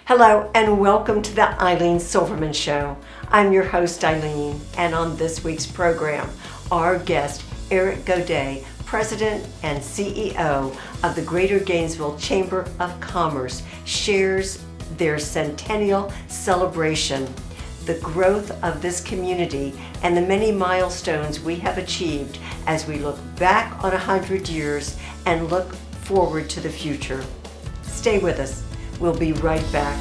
Hello and welcome to the Ilene Silverman Show. I'm your host Ilene, and on this week's program, our guest Eric Godet, President and CEO of the Greater Gainesville Chamber of Commerce, shares their centennial celebration, the growth of this community, and the many milestones we have achieved as we look back on 100 years and look forward to the future. Stay with us. We'll be right back.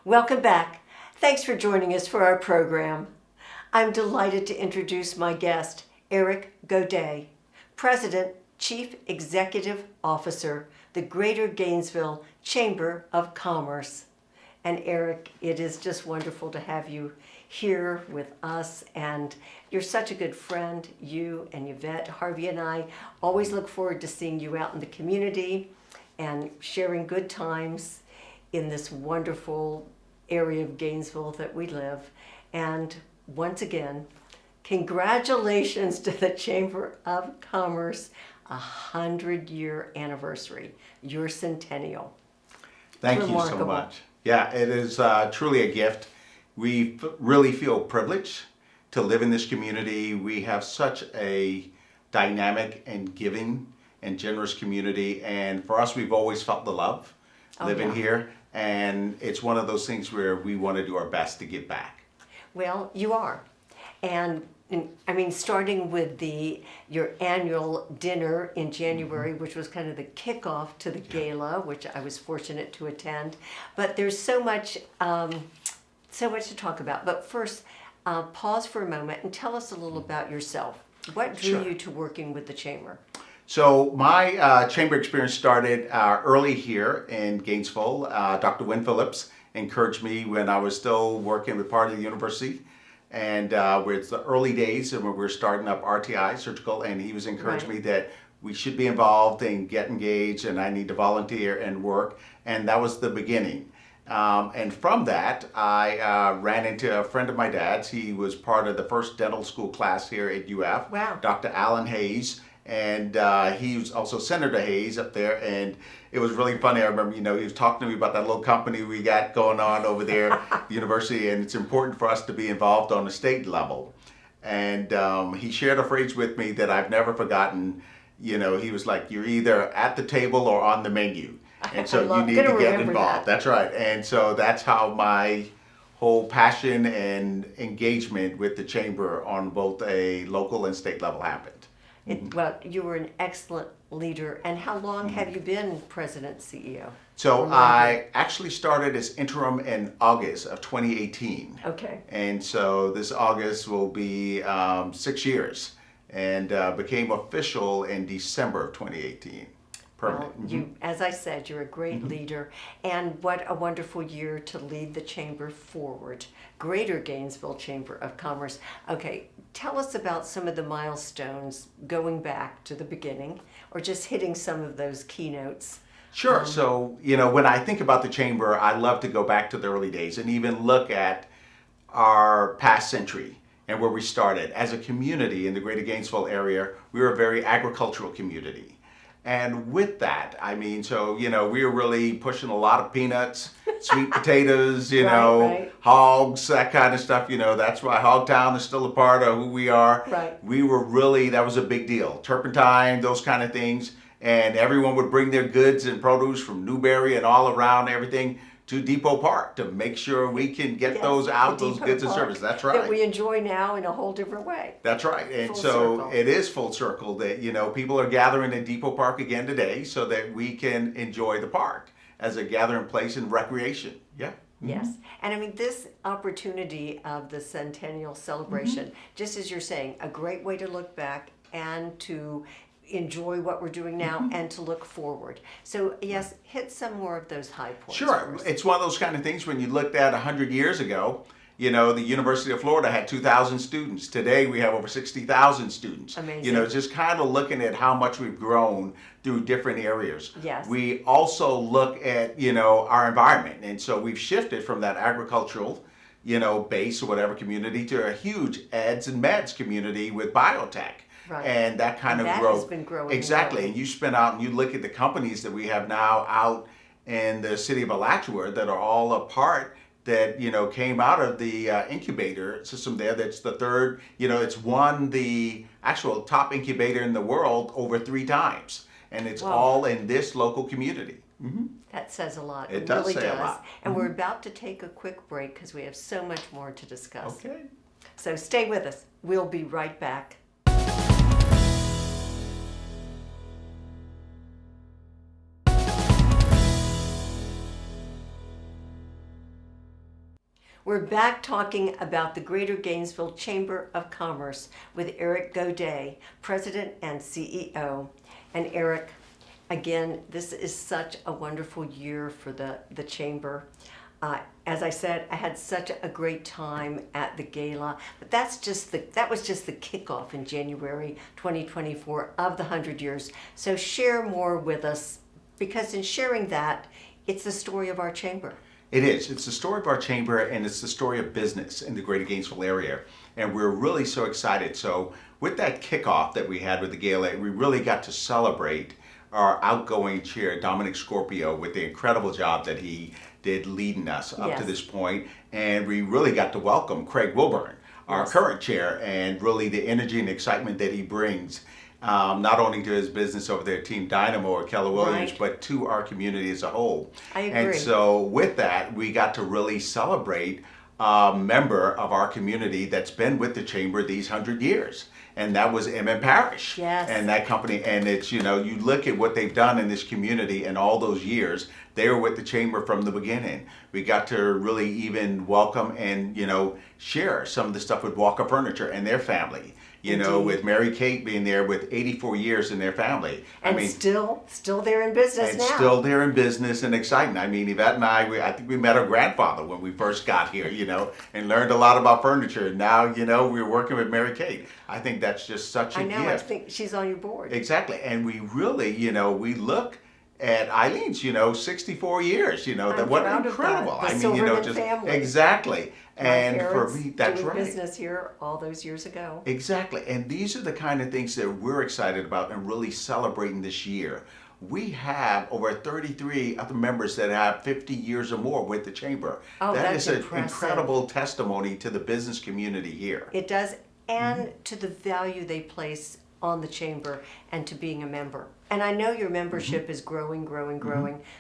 Welcome back. Thanks for joining us for our program. I'm delighted to introduce my guest, Eric Godet, President, Chief Executive Officer, the Greater Gainesville Chamber of Commerce. And Eric, it is just wonderful to have you here with us, and you're such a good friend. You and Yvette, Harvey and I always look forward to seeing you out in the community and sharing good times in this wonderful area of Gainesville that we live. And once again, congratulations to the Chamber of Commerce, 100-year anniversary, your centennial. Thank you so much. Yeah, it is truly a gift. We really feel privileged to live in this community. We have such a dynamic and giving and generous community, and for us, we've always felt the love living here, and it's one of those things where we want to do our best to give back. Well, you are. And I mean, starting with your annual dinner in January, which was kind of the kickoff to the gala, which I was fortunate to attend. But there's so much to talk about. But first, pause for a moment and tell us a little about yourself. What drew you to working with the Chamber? So my chamber experience started early here in Gainesville. Dr. Wynn Phillips encouraged me when I was still working with part of the university, and it's the early days when we were starting up RTI surgical, and he was encouraging me that we should be involved and get engaged, and I need to volunteer and work, and that was the beginning. And from that, I ran into a friend of my dad's. He was part of the first dental school class here at UF, Dr. Alan Hayes, and he was also Senator Hayes up there, and it was really funny. I remember, he was talking to me about that little company we got going on over there at the university, and it's important for us to be involved on the state level. And he shared a phrase with me that I've never forgotten. He was like, you're either at the table or on the menu, and so you need to get involved. That's right. And so that's how my whole passion and engagement with the Chamber on both a local and state level happened. Well, you were an excellent leader. And how long have you been President, CEO? So I actually started as interim in August of 2018. Okay. And so this August will be 6 years, and became official in December of 2018. Permanent. Well, as I said, you're a great leader, and what a wonderful year to lead the Chamber forward. Greater Gainesville Chamber of Commerce. Okay, tell us about some of the milestones going back to the beginning, or just hitting some of those keynotes. Sure. So, when I think about the Chamber, I love to go back to the early days and even look at our past century and where we started. As a community in the Greater Gainesville area, we were a very agricultural community. And with that, we were really pushing a lot of peanuts, sweet potatoes, hogs, that kind of stuff. That's why Hogtown is still a part of who we are. Right. We were really, that was a big deal. Turpentine, those kind of things. And everyone would bring their goods and produce from Newberry and all around everything to Depot Park to make sure we can get those out, those goods and services. That's right. That we enjoy now in a whole different way. That's right. And so it is full circle that, people are gathering at Depot Park again today so that we can enjoy the park as a gathering place and recreation. Yeah. Yes. And this opportunity of the centennial celebration, just as you're saying, a great way to look back and to enjoy what we're doing now and to look forward. So yes, hit some more of those high points. Sure. It's one of those kind of things when you looked at 100 years ago, the University of Florida had 2,000 students. Today we have over 60,000 students. Amazing. Just kind of looking at how much we've grown through different areas. Yes. We also look at, our environment. And so we've shifted from that agricultural, base or whatever community to a huge eds and meds community with biotech. Right. And that kind of that growth. has been growing. Exactly. And you spin out and you look at the companies that we have now out in the city of Alachua that are all a part that, came out of the incubator system there. That's the third, it's won the actual top incubator in the world over 3 times. And it's all in this local community. Mm-hmm. That says a lot. It does really say does. a lot. And we're about to take a quick break because we have so much more to discuss. Okay. So stay with us. We'll be right back. We're back talking about the Greater Gainesville Chamber of Commerce with Eric Godet, President and CEO. And Eric, again, this is such a wonderful year for the Chamber. As I said, I had such a great time at the gala, but that was just the kickoff in January 2024 of the 100 years. So share more with us, because in sharing that, it's the story of our chamber. It is. It's the story of our chamber, and it's the story of business in the Greater Gainesville area. And we're really so excited. So with that kickoff that we had with the gala, we really got to celebrate our outgoing chair, Dominic Scorpio, with the incredible job that he did leading us up to this point. And we really got to welcome Craig Wilburn, our current chair, and really the energy and excitement that he brings. Not only to his business over there, Team Dynamo or Keller Williams, but to our community as a whole. I agree. And so with that, we got to really celebrate a member of our community that's been with the Chamber these 100 years. And that was M.M. Parrish. Yes. And that company, and it's, you look at what they've done in this community in all those years. They were with the Chamber from the beginning. We got to really even welcome and, share some of the stuff with Walker Furniture and their family. With Mary Kate being there with 84 years in their family. And still they're in business now. Still there in business and exciting. I mean, Yvette and I think we met our grandfather when we first got here, and learned a lot about furniture. And now, we're working with Mary Kate. I think that's just such a gift. I think she's on your board. Exactly. And we really, we look at Eileen's, 64 years, that what incredible. The Silverman family. Exactly. And for me, that's doing right. business here all those years ago. Exactly. And these are the kind of things that we're excited about and really celebrating this year. We have over 33 other members that have 50 years or more with the Chamber. Oh, that that's is an impressive. Incredible testimony to the business community here. It does, and to the value they place on the Chamber and to being a member. And I know your membership is growing.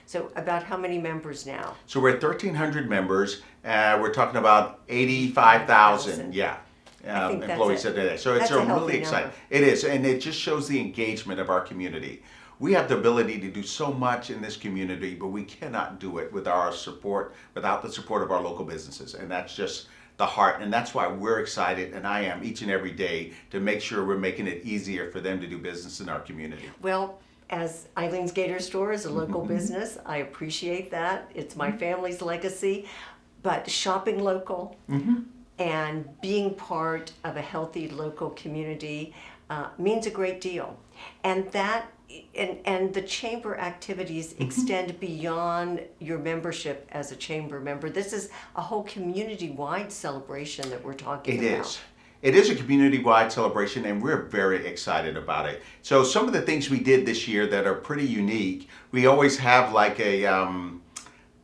So about how many members now? So we're at 1,300 members. We're talking about 85,000. Yeah. Employees today. So it's that's a really exciting. Number. It is, and it just shows the engagement of our community. We have the ability to do so much in this community, but we cannot do it without the support of our local businesses. And that's just the heart, and that's why we're excited, and I am each and every day, to make sure we're making it easier for them to do business in our community. Well, as Eileen's Gator Store is a local business, I appreciate that. It's my family's legacy, but shopping local and being part of a healthy local community means a great deal. And that and the chamber activities extend beyond your membership as a chamber member. This is a whole community-wide celebration that we're talking about. It is. It is a community-wide celebration, and we're very excited about it. So some of the things we did this year that are pretty unique, we always have like a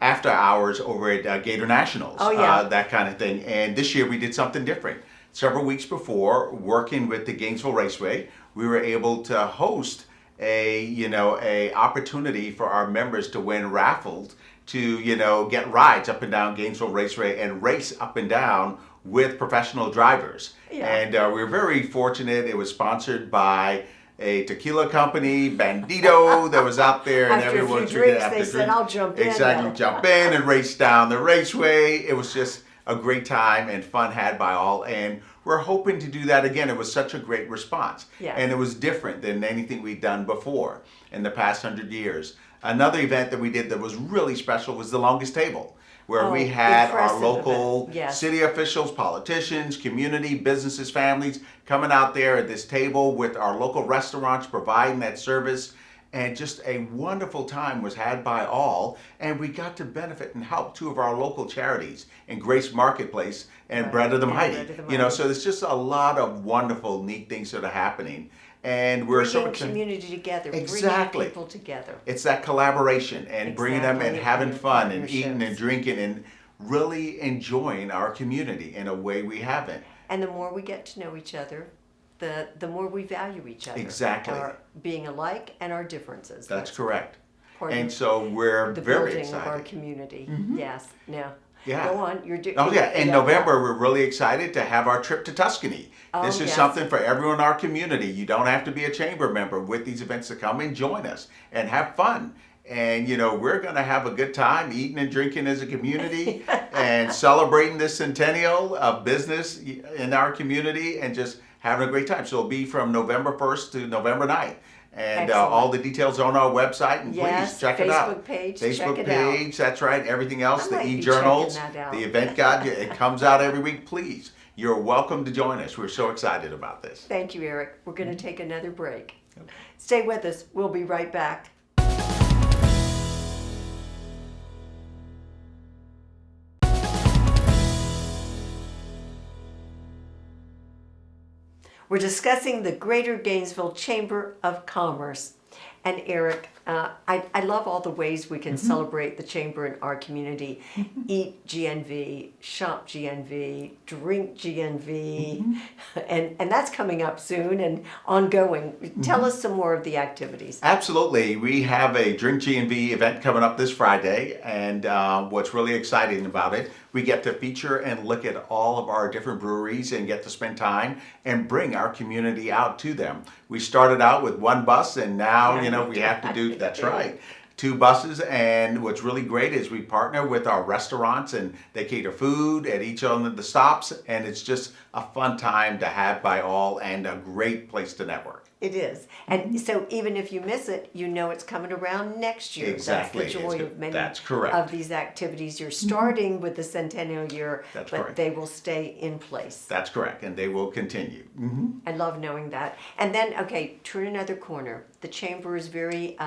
after hours over at Gator Nationals, that kind of thing. And this year we did something different. Several weeks before, working with the Gainesville Raceway, we were able to host a opportunity for our members to win raffles to get rides up and down Gainesville Raceway and race up and down with professional drivers. And we were very fortunate. It was sponsored by a tequila company, Bandito, that was out there, and after everyone a few drinks, they said, "I'll jump in." Exactly, jump in and race down the raceway. It was just a great time and fun had by all, and we're hoping to do that again. It was such a great response, and it was different than anything we'd done before in the past 100 years. Another event that we did that was really special was the longest table. where we Oh, had our impressive local event. Yes. city officials, politicians, community, businesses, families coming out there at this table with our local restaurants providing that service. And just a wonderful time was had by all, and we got to benefit and help two of our local charities in Grace Marketplace and Right. Bread of the And Mighty. Bread of the You know, Mighty. so there's just a lot of wonderful, neat things that are happening, and we're Bringing community together, Exactly. bringing people together. It's that collaboration and bringing them and Exactly, having and fun and eating and partnerships. drinking and really enjoying our community in a way we haven't. And the more we get to know each other, the more we value each other. Exactly. Our being alike and our differences. That's correct. part And of so we're the very building excited. of our community. Yes. Now, Yeah. go on. You're doing. Oh yeah, in November we're really excited to have our trip to Tuscany. Oh, This is yes. something for everyone in our community. You don't have to be a chamber member with these events to come and join us and have fun. And you know, we're going to have a good time eating and drinking as a community and celebrating this centennial of business in our community and just having a great time. So it'll be from November 1st to November 9th. And Excellent. all the details are on our website, and Yes, please check it out. Facebook page, Facebook check it out. page, that's right. Everything else, I the might be e-journals, checking that out. the event guide, it comes out every week. Please, you're welcome to join us. We're so excited about this. Thank you, Eric. We're going to take another break. Stay with us. We'll be right back. We're discussing the Greater Gainesville Chamber of Commerce. And Eric, I love all the ways we can celebrate the chamber in our community. Eat GNV, shop GNV, drink GNV, and that's coming up soon and ongoing. Tell us some more of the activities. Absolutely. We have a Drink G&V event coming up this Friday, and what's really exciting about it, we get to feature and look at all of our different breweries and get to spend time and bring our community out to them. We started out with one bus, and now, you know, we have to do, that's right, 2 buses. And what's really great is we partner with our restaurants, and they cater food at each one of the stops, and it's just a fun time to have by all and a great place to network. It is. And so even if you miss it, you know it's coming around next year. Exactly. That's the joy of many That's correct. of these activities. You're starting with the centennial year, That's but correct. they will stay in place. That's correct, and they will continue. I love knowing that. And then, okay, turn another corner. The chamber is very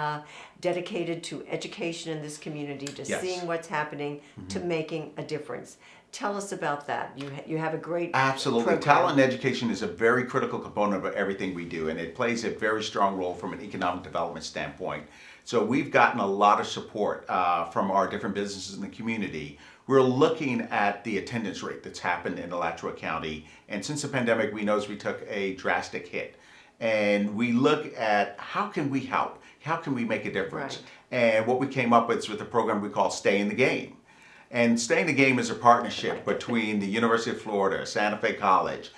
dedicated to education in this community, to Yes. seeing what's happening, to making a difference. Tell us about that. You have a great Absolutely. program. Talent and education is a very critical component of everything we do, and it plays a very strong role from an economic development standpoint. So we've gotten a lot of support from our different businesses in the community. We're looking at the attendance rate that's happened in Alachua County, and since the pandemic, we noticed we took a drastic hit. And we look at how can we help? How can we make a difference? Right. And what we came up with a program we call Stay in the Game. And Stay in the Game is a partnership between the University of Florida, Santa Fe College,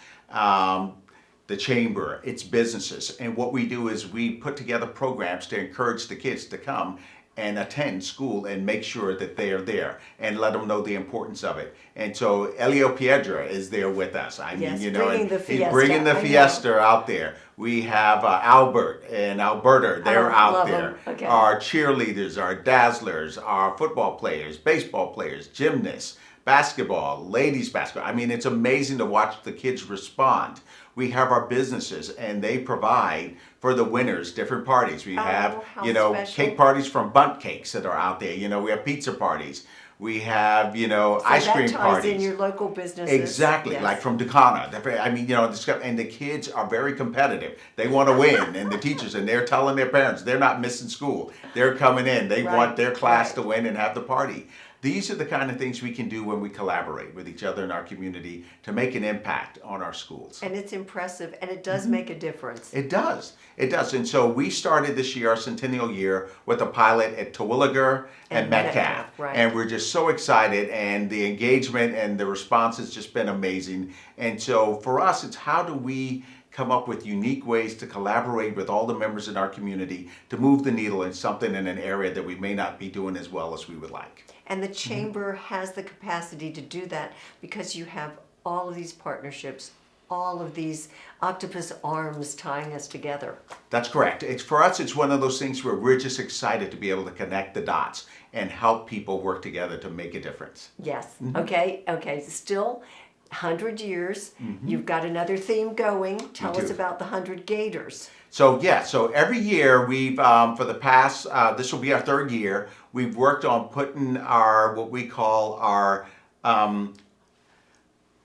the Chamber, its businesses. And what we do is we put together programs to encourage the kids to come and attend school and make sure that they are there and let them know the importance of it. And so Elio Piedra is there with us. I Yes, mean, you know, bringing and the he's fiesta, bringing the I know. fiesta out there. We have Albert and Alberta, they're out love there. 'em. Okay. Our cheerleaders, our dazzlers, our football players, baseball players, gymnasts, basketball, ladies basketball. I mean, it's amazing to watch the kids respond. We have our businesses, and they provide for the winners different parties. We have, how you know, special. cake parties from Bunt Cakes that are out there. You know, we have pizza parties. We have, you know, So ice cream that ties parties. in your local businesses. Exactly, Yes. like from Dakana. I mean, you know, and the kids are very competitive. They want to win, and the teachers, and they're telling their parents they're not missing school. They're coming in. They Right, want their class right. to win and have the party. These are the kind of things we can do when we collaborate with each other in our community to make an impact on our schools. And it's impressive, and it does make a difference. It does. It does. And so we started this year, our centennial year, with a pilot at Terwilliger and And Metcalf. Metcalf, right. And we're just so excited, and the engagement and the response has just been amazing. And so for us, it's how do we come up with unique ways to collaborate with all the members in our community to move the needle in something in an area that we may not be doing as well as we would like. And the chamber has the capacity to do that because you have all of these partnerships all of these octopus arms tying us together. That's correct. For us, it's one of those things where we're just excited to be able to connect the dots and help people work together to make a difference. Yes. Okay. Still, 100 years. You've got another theme going. Tell us about the 100 Gators. So every year we've, for the past, this will be our third year, we've worked on putting what we call our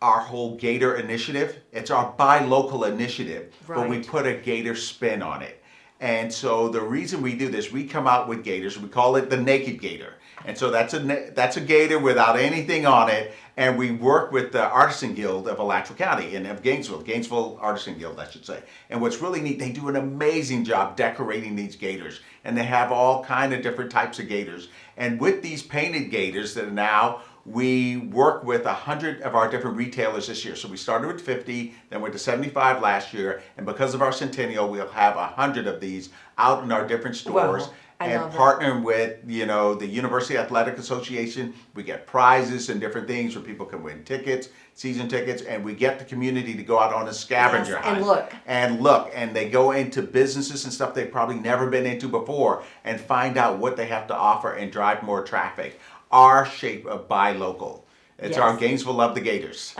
whole Gator initiative. It's our buy local initiative, but we put a Gator spin on it. And so the reason we do this, we come out with Gators. We call it the Naked Gator. And so that's a Gator without anything on it. And we work with the Artisan Guild of Alachua County and of Gainesville Artisan Guild, I should say. And what's really neat, they do an amazing job decorating these Gators. And they have all kind of different types of Gators. And with these painted Gators that are now, we work with 100 of our different retailers this year. So we started with 50, then went to 75 last year, and because of our centennial, we'll have 100 of these out in our different stores. Wow, and partnering with, the University Athletic Association. We get prizes and different things where people can win tickets, season tickets, and we get the community to go out on a scavenger hunt. And look, and they go into businesses and stuff they've probably never been into before and find out what they have to offer and drive more traffic. Our shape of buy local. It's our Gainesville Love the Gators.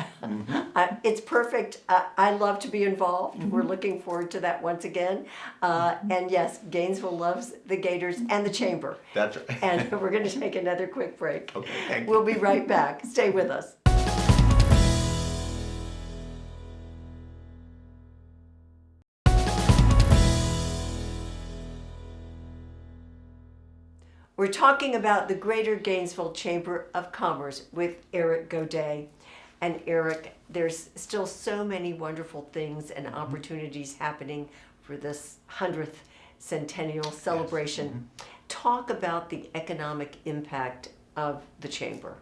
It's perfect. I love to be involved. We're looking forward to that once again. And yes, Gainesville loves the Gators and the Chamber. That's right. And we're going to take another quick break. Okay, thank you. We'll be right back. Stay with us. We're talking about the Greater Gainesville Chamber of Commerce with Eric Godet. And Eric, there's still so many wonderful things and opportunities happening for this 100th centennial celebration. Talk about the economic impact of the Chamber.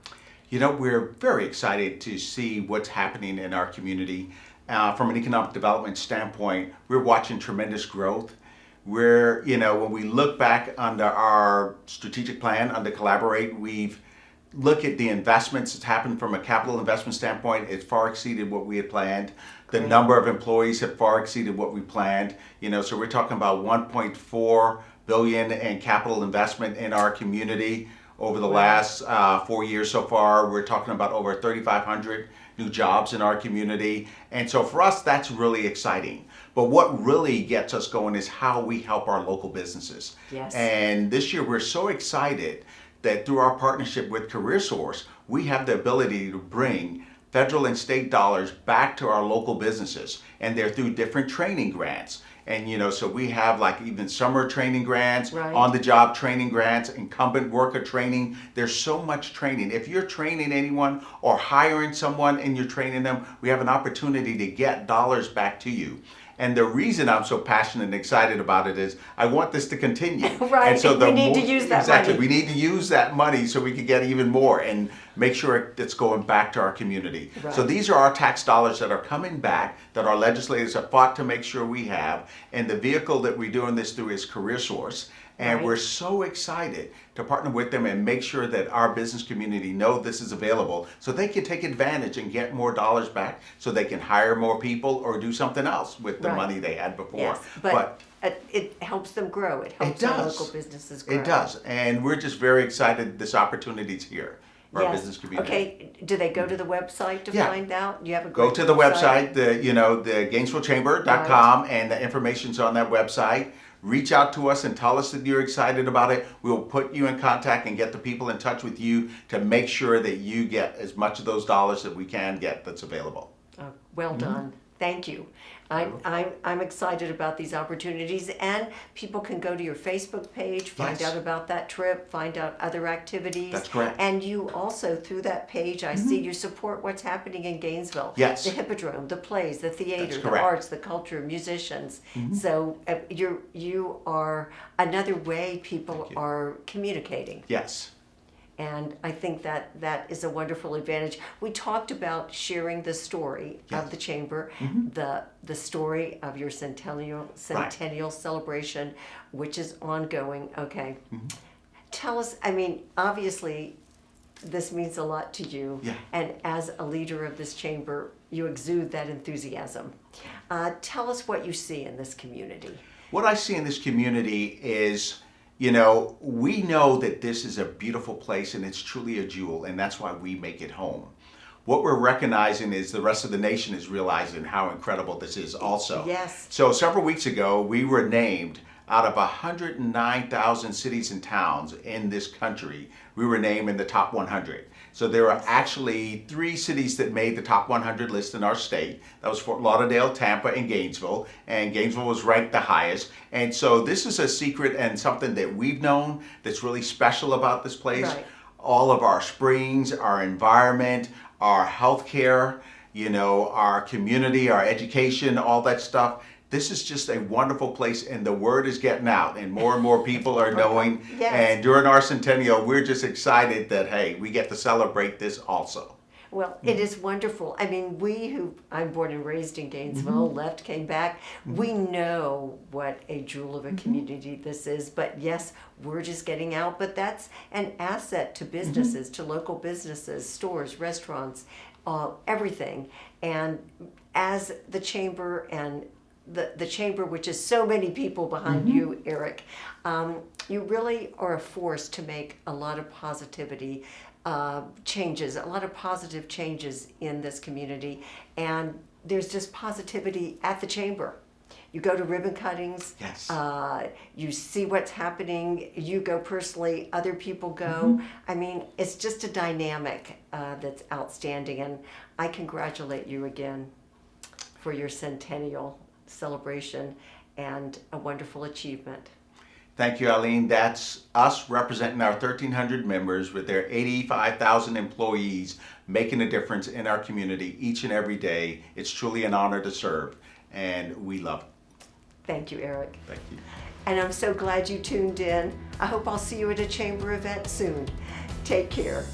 We're very excited to see what's happening in our community. From an economic development standpoint, we're watching tremendous growth. When we look back under our strategic plan, under Collaborate, we've looked at the investments that's happened from a capital investment standpoint. It's far exceeded what we had planned. The number of employees have far exceeded what we planned. So we're talking about $1.4 billion in capital investment in our community over the last 4 years so far. We're talking about over 3,500 new jobs in our community. And so for us, that's really exciting. But what really gets us going is how we help our local businesses. Yes. And this year we're so excited that through our partnership with CareerSource, we have the ability to bring federal and state dollars back to our local businesses. And they're through different training grants. And so we have like even summer training grants, on-the-job training grants, incumbent worker training. There's so much training. If you're training anyone or hiring someone and you're training them, we have an opportunity to get dollars back to you. And the reason I'm so passionate and excited about it is I want this to continue. And so we need to use that money. We need to use that money so we can get even more and make sure it's going back to our community. So these are our tax dollars that are coming back that our legislators have fought to make sure we have. And the vehicle that we're doing this through is CareerSource. And we're so excited to partner with them and make sure that our business community know this is available so they can take advantage and get more dollars back so they can hire more people or do something else with the money they had before. Yes, but it helps them grow. It helps our local businesses grow. It does. And we're just very excited this opportunity's here for our business community. Okay, do they go to the website to find out? You have a Go to the website, the GainesvilleChamber.com, and the information's on that website. Reach out to us and tell us that you're excited about it. We'll put you in contact and get the people in touch with you to make sure that you get as much of those dollars that we can get that's available. Well done. Thank you. I'm excited about these opportunities, and people can go to your Facebook page, find out about that trip, find out other activities. That's correct. And you also, through that page, I see you support what's happening in Gainesville. Yes. The Hippodrome, the plays, the theater, That's the correct. arts, the culture, musicians. So you are another way people are communicating. Yes. And I think that is a wonderful advantage. We talked about sharing the story of the Chamber, the story of your centennial celebration, which is ongoing. Okay. Tell us, obviously, this means a lot to you. Yeah. And as a leader of this chamber, you exude that enthusiasm. Tell us what you see in this community. What I see in this community is, you know, we know that this is a beautiful place and it's truly a jewel, and that's why we make it home. What we're recognizing is the rest of the nation is realizing how incredible this is also. Yes. So several weeks ago, we were named out of 109,000 cities and towns in this country, we were named in the top 100. So there are actually 3 cities that made the top 100 list in our state. That was Fort Lauderdale, Tampa, and Gainesville. And Gainesville was ranked the highest. And so this is a secret and something that we've known that's really special about this place. Right. All of our springs, our environment, our healthcare, you know, our community, our education, all that stuff. This is just a wonderful place, and the word is getting out, and more people are knowing. Yes. And during our centennial, we're just excited that, hey, we get to celebrate this also. Well, it is wonderful. I mean, I'm born and raised in Gainesville, left, came back. We know what a jewel of a community this is, but yes, we're just getting out. But that's an asset to businesses, to local businesses, stores, restaurants, everything. And as the chamber and the chamber, which is so many people behind you, Eric, you really are a force to make a lot of positivity changes, a lot of positive changes in this community. And there's just positivity at the chamber. You go to ribbon cuttings, Yes. you see what's happening, you go personally, other people go. I mean, it's just a dynamic that's outstanding, and I congratulate you again for your centennial celebration and a wonderful achievement. Thank you, Ilene. That's us representing our 1,300 members with their 85,000 employees making a difference in our community each and every day. It's truly an honor to serve, and we love it. Thank you, Eric. Thank you. And I'm so glad you tuned in. I hope I'll see you at a chamber event soon. Take care.